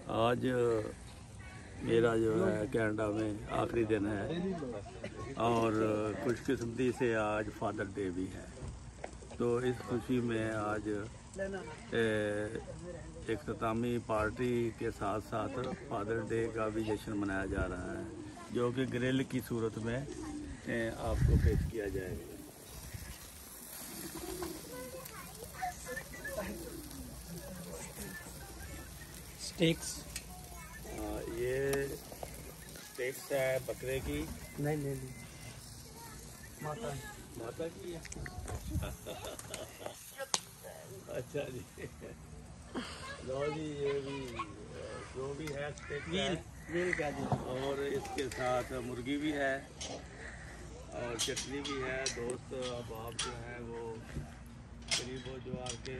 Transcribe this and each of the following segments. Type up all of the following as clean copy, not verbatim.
आज मेरा जो है कनाडा में आखिरी दिन है और खुशकिस्मती से आज फादर डे भी है। तो इस खुशी में आज इख्तितामी पार्टी के साथ साथ फादर डे का भी जश्न मनाया जा रहा है, जो कि ग्रिल की सूरत में आपको पेश किया जाएगा। स्टेक्स, ये स्टेक्स है बकरे की। नहीं माता की है। अच्छा जी, लो जी, ये भी जो भी है स्टेक व्हील क्या जी। और इसके साथ मुर्गी भी है और चटनी भी है। दोस्त अब आप जो है वो करीब ज्वार के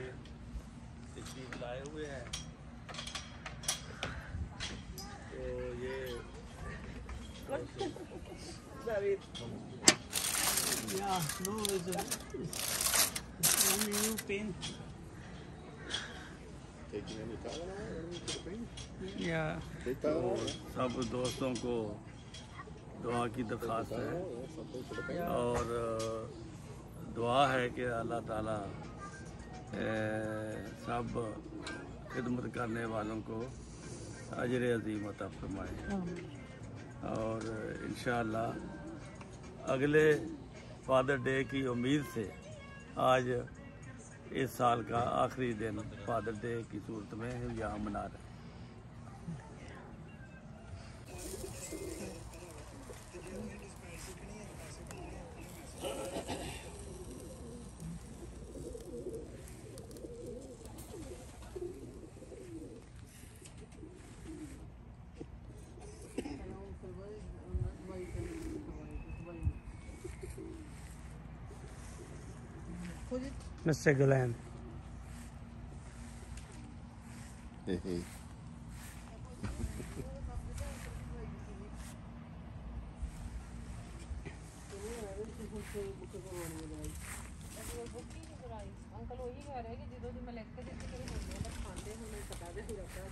चीज लाए हुए हैं। तो ये तो सब दोस्तों को दुआ की दरख्वास्त है और दुआ है कि अल्लाह ताला सब खिदमत करने वालों को अजर अज़ीम अता फरमाए और इंशाअल्लाह अगले फादर डे की उम्मीद से आज इस साल का आखिरी दिन फादर डे की सूरत में यहाँ मना रहे हैं। Mr. Gulen. Hey. अंकल वही कह रहे हैं कि जो मैं लिख के देती हूँ खाते होने पता भी रहता है।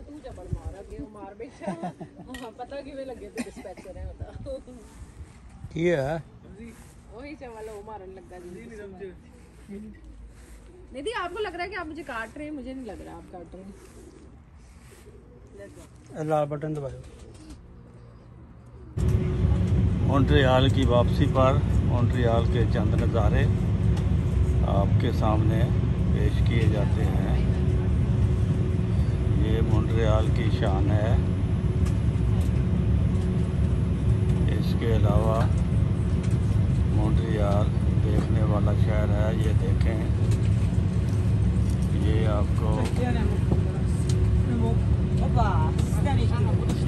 तू जबड़ मार अगे मार बैठा। पता किवें लगे ते डिस्पैचर है बता की है वही चावल वो मारन लगा जी। निधि आपको लग रहा है कि आप मुझे काट रहे हैं, मुझे नहीं लग रहा आप काट रहे हैं। लाल बटन दबाओ। मॉन्ट्रियल की वापसी पर मॉन्ट्रियल के चंद नज़ारे आपके सामने पेश किए जाते हैं। ये मॉन्ट्रियल की शान है। इसके अलावा मॉन्ट्रियल देखने वाला शहर है। ये देखें, ये आपको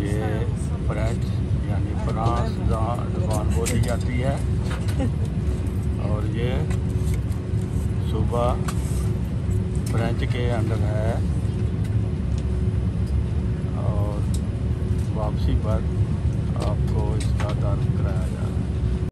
ये फ्रेंच यानी फ्रांस ज़बान बोली जाती है और ये सूबा फ्रेंच के अंडर है और वापसी पर आपको इसका दर्द कराया जाए।